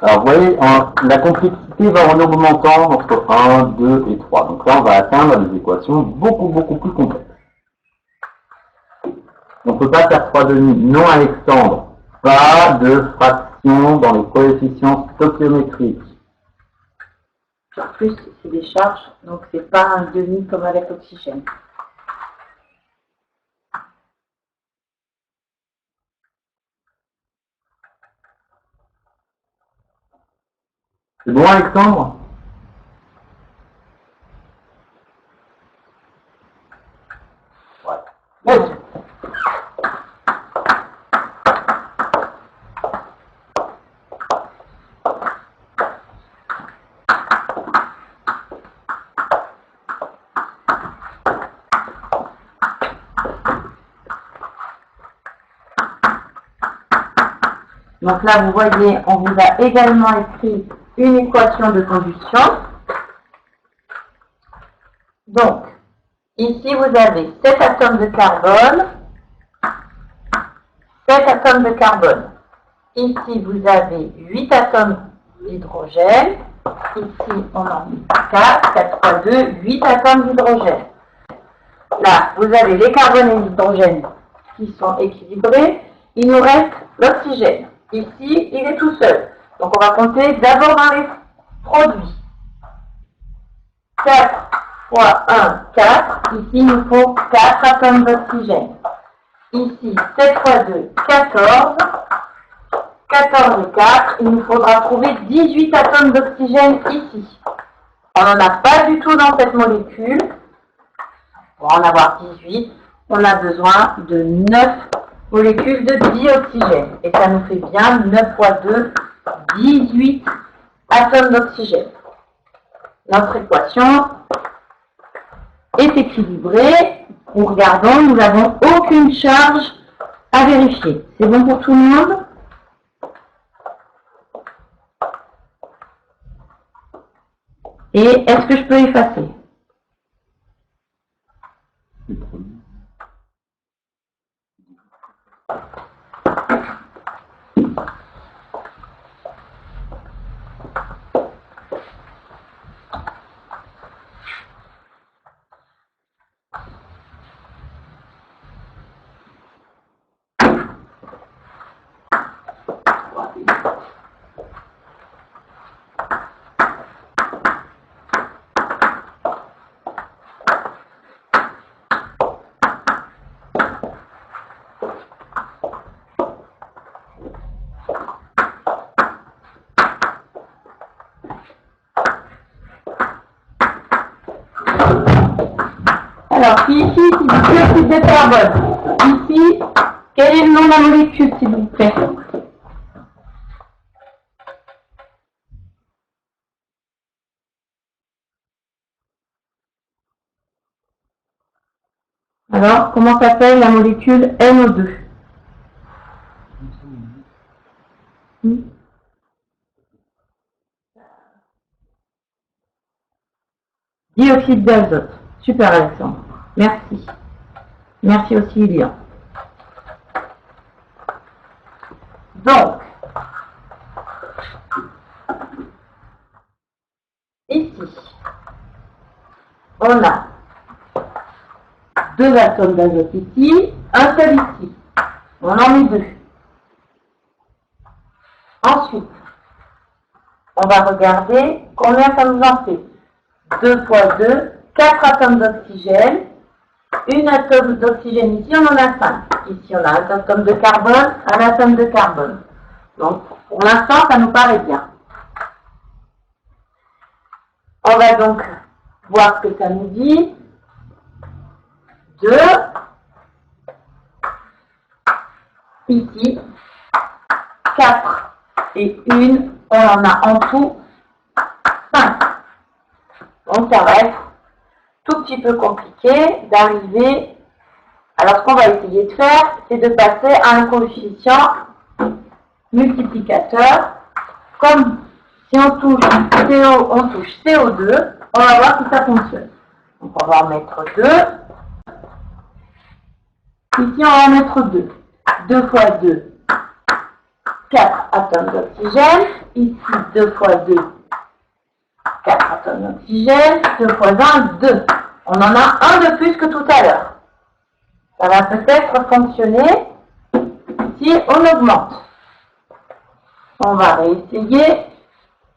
Alors vous voyez, la complexité va en augmentant entre 1, 2 et 3. Donc là, on va atteindre des équations beaucoup plus complexes. On ne peut pas faire 3 demi. Non, Alexandre. Pas de fraction dans les coefficients stoichiométriques. En plus, c'est des charges, donc c'est pas un demi comme avec l'oxygène. C'est bon, Alexandre? Ouais. Vas-y. Donc là, vous voyez, on vous a également écrit une équation de combustion. Donc, ici, vous avez 7 atomes de carbone, 7 atomes de carbone. Ici, vous avez 8 atomes d'hydrogène. Ici, on en met 4, 4 fois 2, 8 atomes d'hydrogène. Là, vous avez les carbones et l'hydrogène qui sont équilibrés. Il nous reste l'oxygène. Ici, il est tout seul. Donc, on va compter d'abord dans les produits. 4 fois 1, 4. Ici, il nous faut 4 atomes d'oxygène. Ici, 7 fois 2, 14. 14 et 4, il nous faudra trouver 18 atomes d'oxygène ici. On n'en a pas du tout dans cette molécule. Pour en avoir 18, on a besoin de 9 molécules de dioxygène. Et ça nous fait bien 9 fois 2, 18 atomes d'oxygène. Notre équation est équilibrée. Regardons, nous n'avons aucune charge à vérifier. C'est bon pour tout le monde? Et est-ce que je peux effacer? Alors, ici, c'est du dioxyde de carbone. Ici, quel est le nom de la molécule, s'il vous plaît? Alors, comment s'appelle la molécule NO2? Dioxyde d'azote. Super, Alexandre. Merci. Merci aussi, Lilian. Donc, ici, on a 2 atomes d'azote ici, un seul ici. On en met 2. Ensuite, on va regarder combien ça nous en fait. 2 fois 2, 4 atomes d'oxygène. Une atome d'oxygène ici, on en a 5. Ici, on a un atome de carbone, un atome de carbone. Donc, pour l'instant, ça nous paraît bien. On va donc voir ce que ça nous dit. 2. Ici, 4 et 1, on en a en tout 5. Donc, ça va être tout petit peu compliqué d'arriver. Alors, ce qu'on va essayer de faire, c'est de passer à un coefficient multiplicateur. Comme si on touche CO2, on va voir si ça fonctionne. Donc, on va en mettre 2. Ici, on va en mettre 2. 2 fois 2, 4 atomes d'oxygène. Ici, 2 fois 2, 4 atomes d'oxygène. 2 fois 1, 2. On en a un de plus que tout à l'heure. Ça va peut-être fonctionner si on augmente. On va réessayer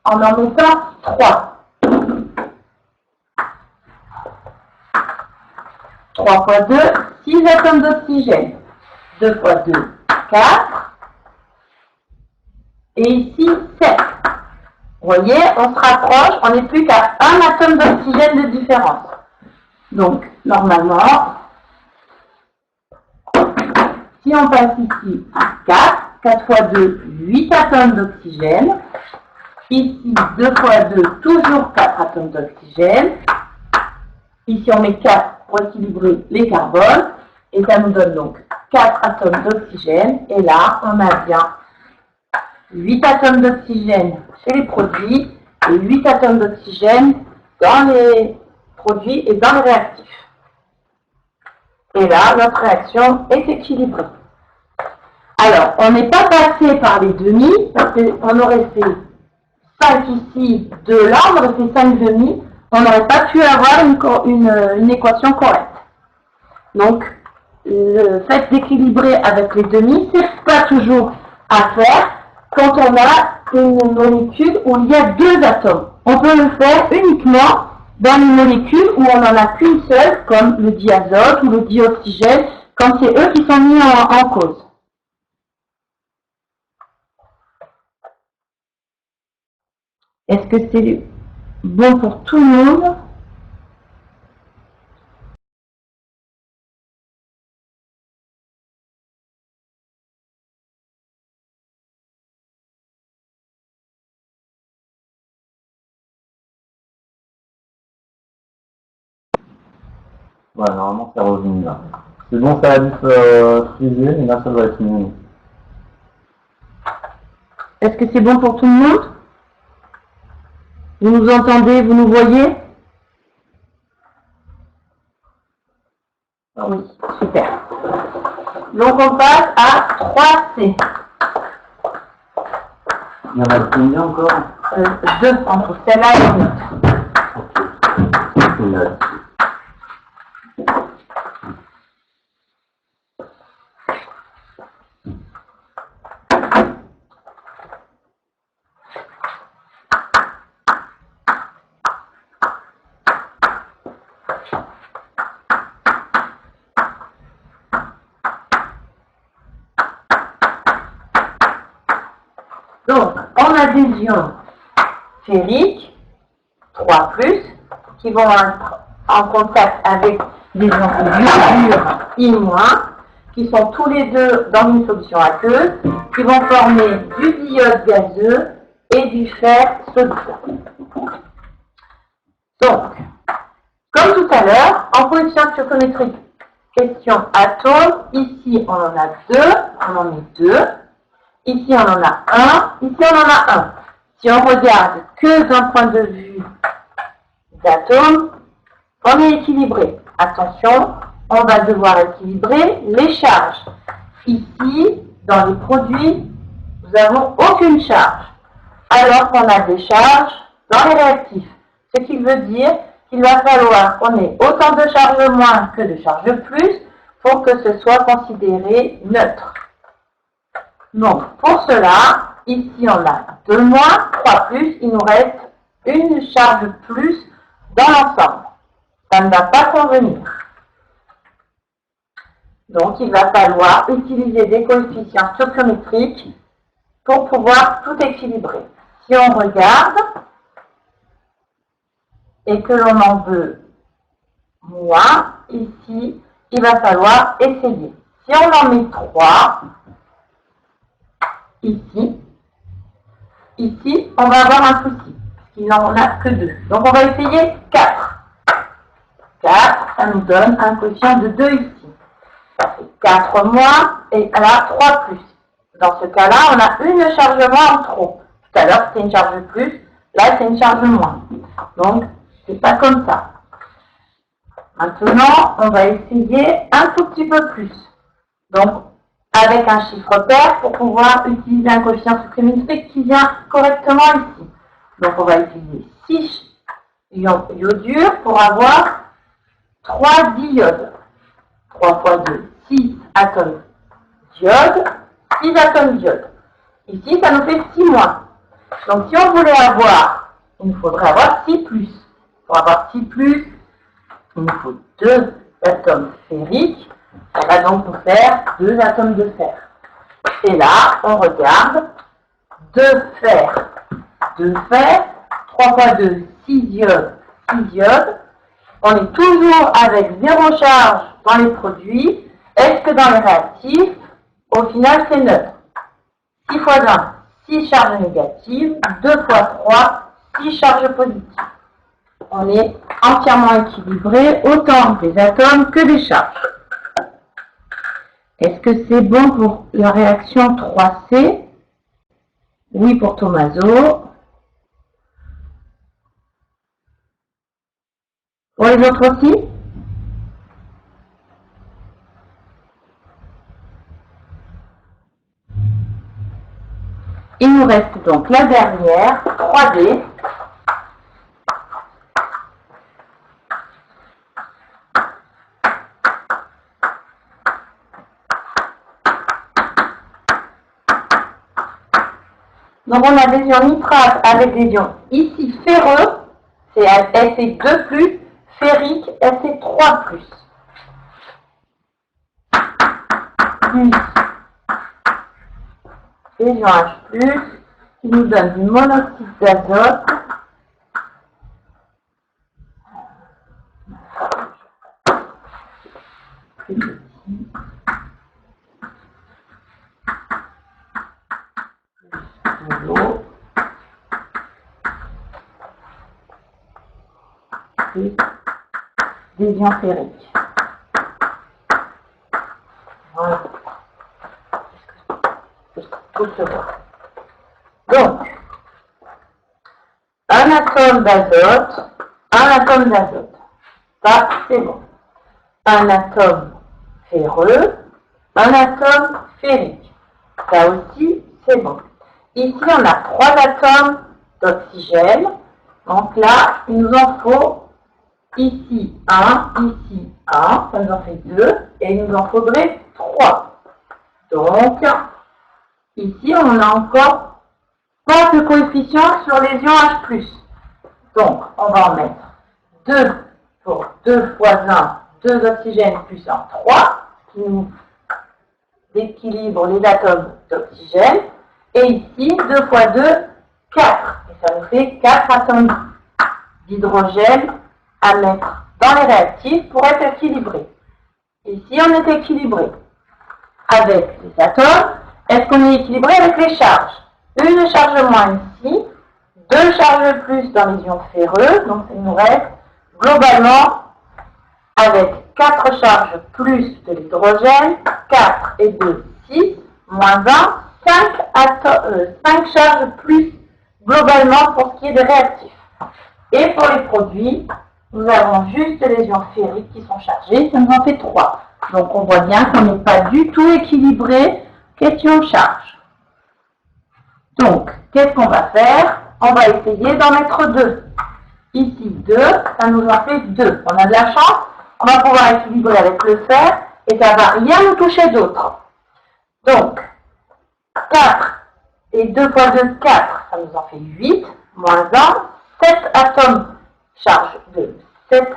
en mettant 3. 3 fois 2, 6 atomes d'oxygène. 2 fois 2, 4. Et ici, 7. Vous voyez, on se rapproche, on n'est plus qu'à un atome d'oxygène de différence. Donc, normalement, si on passe ici à 4, 4 fois 2, 8 atomes d'oxygène. Ici, 2 fois 2, toujours 4 atomes d'oxygène. Ici, on met 4 pour équilibrer les carbones. Et ça nous donne donc 4 atomes d'oxygène. Et là, on a bien 8 atomes d'oxygène chez les produits et 8 atomes d'oxygène dans les produits et dans les réactifs. Et là, notre réaction est équilibrée. Alors, on n'est pas passé par les demi, parce qu'on aurait fait 5 ici, 2 là, on aurait fait 5 demi, on n'aurait pas pu avoir une équation correcte. Donc, le fait d'équilibrer avec les demi, c'est pas toujours à faire quand on a une molécule où il y a 2 atomes. On peut le faire uniquement dans les molécules où on n'en a qu'une seule, comme le diazote ou le dioxygène, quand c'est eux qui sont mis en cause. Est-ce que c'est bon pour tout le monde? Ouais, normalement c'est revenu là. C'est bon, ça a dû friser, mais là ça doit être mieux. Est-ce que c'est bon pour tout le monde? Vous nous entendez, vous nous voyez? Oui, super. Donc on passe à 3C. Il y en a combien encore? 2 entre celle-là et l'autre. Ok. Donc, en adhésion ferrique, 3+, qui vont être en contact avec des ions I-, qui sont tous les deux dans une solution aqueuse, qui vont former du diode gazeux et du fer sodique. Donc, comme tout à l'heure, en position stoichiométrique, question atome, ici on en a 2, on en met 2. Ici, on en a 1. Ici, on en a 1. Si on regarde que d'un point de vue d'atome, on est équilibré. Attention, on va devoir équilibrer les charges. Ici, dans les produits, nous n'avons aucune charge, alors qu'on a des charges dans les réactifs. Ce qui veut dire qu'il va falloir qu'on ait autant de charges moins que de charges plus pour que ce soit considéré neutre. Donc, pour cela, ici on a 2 moins, 3 plus, il nous reste une charge plus dans l'ensemble. Ça ne va pas convenir. Donc, il va falloir utiliser des coefficients stoichiométriques pour pouvoir tout équilibrer. Si on regarde et que l'on en veut moins, ici, il va falloir essayer. Si on en met 3, ici, on va avoir un souci, parce qu'il n'en a que 2. Donc, on va essayer 4. 4, ça nous donne un quotient de 2 ici. Ça fait 4 moins, et là, 3 plus. Dans ce cas-là, on a une charge moins en trop. Tout à l'heure, c'était une charge plus, là, c'est une charge moins. Donc, c'est pas comme ça. Maintenant, on va essayer un tout petit peu plus. Donc, avec un chiffre pair pour pouvoir utiliser un coefficient stoichiométrique qui vient correctement ici. Donc, on va utiliser 6 ions iodures pour avoir 3 diodes. 3 fois 2, 6 atomes d'iode, 6 atomes d'iode. Ici, ça nous fait 6 moins. Donc, si on voulait avoir, il nous faudrait avoir 6 plus. Pour avoir 6 plus, il nous faut 2 atomes ferriques. Ça va donc nous faire 2 atomes de fer. Et là, on regarde 2 fer, 3 fois 2, 6 diodes, 6 diodes. On est toujours avec 0 charge dans les produits. Est-ce que dans les réactifs, au final, c'est neutre? 6 fois 1, 6 charges négatives. 2 fois 3, 6 charges positives. On est entièrement équilibré, autant des atomes que des charges. Est-ce que c'est bon pour la réaction 3C? Oui pour Tommaso. Pour les autres aussi? Il nous reste donc la dernière, 3D. Donc on a des ions nitrates avec des ions ici ferreux, c'est Fe2+, ferrique, Fe3+. plus légion H+, qui nous donne du monoxyde d'azote. Plus petit. De l'eau. Plus des ions ferriques. Voilà. Tout se voit. Donc, un atome d'azote, ça c'est bon. Un atome ferreux, un atome ferrique, ça aussi c'est bon. Ici on a 3 atomes d'oxygène, donc là il nous en faut ici un, ça nous en fait 2, et il nous en faudrait 3. Donc, ici, on a encore pas de coefficient sur les ions H+. Donc, on va en mettre 2 pour 2 fois 1, 2 oxygènes plus 1, 3, qui nous équilibre les atomes d'oxygène. Et ici, 2 fois 2, 4. Et ça nous fait 4 atomes d'hydrogène à mettre dans les réactifs pour être équilibrés. Ici, on est équilibré avec les atomes. Est-ce qu'on est équilibré avec les charges? Une charge moins ici, 2 charges plus dans les ions ferreux, donc il nous reste globalement avec 4 charges plus de l'hydrogène, 4 et 2, 6, moins 1, 5 charges plus globalement pour ce qui est des réactifs. Et pour les produits, nous avons juste les ions ferriques qui sont chargés, ça nous en fait 3. Donc on voit bien qu'on n'est pas du tout équilibré question charge. Donc, qu'est-ce qu'on va faire? On va essayer d'en mettre 2. Ici 2, ça nous en fait 2. On a de la chance, on va pouvoir équilibrer avec le fer et ça ne va rien nous toucher d'autre. Donc, 4 et 2 fois 2, 4, ça nous en fait 8, moins 1, 7 atomes charge de 7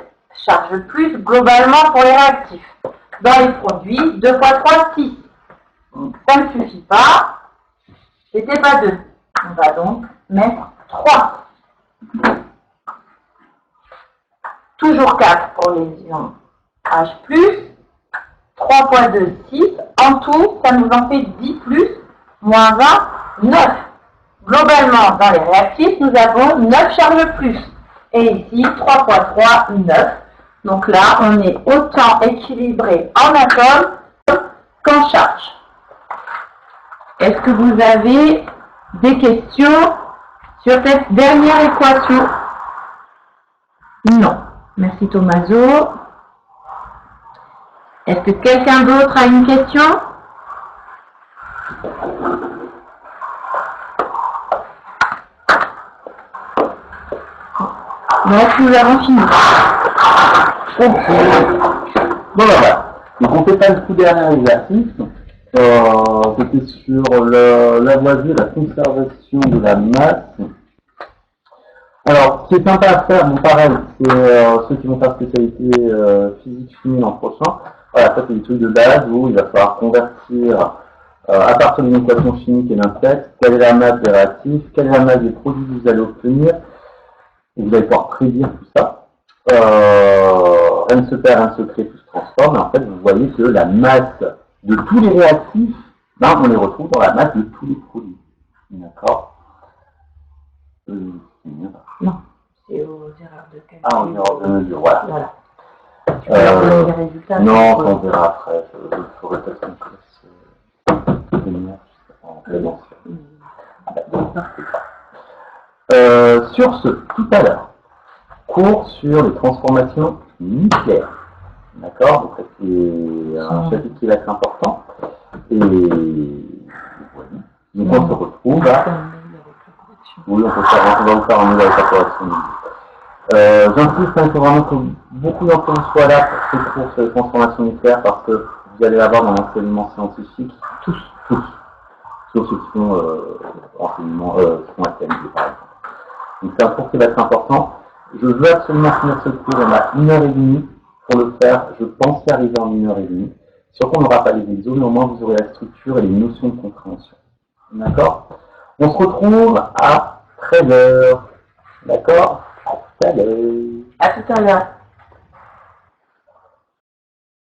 charges plus globalement pour les réactifs. Dans les produits, 2 fois 3, 6. Donc, ça ne suffit pas. C'était pas 2. On va donc mettre 3. Toujours 4 pour les ions H+. 3 fois 2, 6. En tout, ça nous en fait 10 plus, moins 1, 9. Globalement, dans les réactifs, nous avons 9 charges plus. Et ici, 3 fois 3, 9. Donc là, on est autant équilibré en atomes qu'en charge. Est-ce que vous avez des questions sur cette dernière équation? Non. Merci Tommaso. Est-ce que quelqu'un d'autre a une question? Donc nous avons fini. Bon voilà. Donc on fait pas le tout dernier exercice. C'était sur Lavoisier, la conservation de la masse. Alors, ce qui est sympa à faire, bon pareil, c'est ceux qui vont faire spécialité physique-chimie l'an prochain. Voilà, ça c'est des trucs de base où il va falloir convertir à partir d'une équation chimique et d'un texte, quelle est la masse des réactifs, quelle est la masse des produits que vous allez obtenir, et vous allez pouvoir prédire tout ça. Rien ne se perd, rien ne se crée, tout se transforme, et en fait vous voyez que la masse de tous les réactifs, ben, on les retrouve dans la masse de tous les produits. D'accord? Non, c'est aux erreurs de calcul. Ah, aux erreurs de mesure, voilà. Les résultats, non, on verra après. Je ferai peut-être une classe en présentiel. Sur ce, tout à l'heure, cours sur les transformations nucléaires. D'accord? Donc, c'est un chapitre qui va être important. Et voilà. Donc, on se retrouve à. Oui, on va vous faire un nouvel correction. J'insiste, il faut vraiment que beaucoup d'entre vous soient là pour ces cours sur les transformations nucléaires parce que vous allez avoir dans l'enseignement scientifique, tous, sauf ceux qui sont enseignement, qui sont actualisés par exemple. Donc c'est un cours qui va être important. Je veux absolument finir ce cours, on a 1h30 pour le faire, je pense y arriver en 1h30. sûr qu'on n'aura pas les exos, mais au moins vous aurez la structure et les notions de compréhension. D'accord? On se retrouve à 13h. D'accord? À tout à l'heure. À tout à l'heure.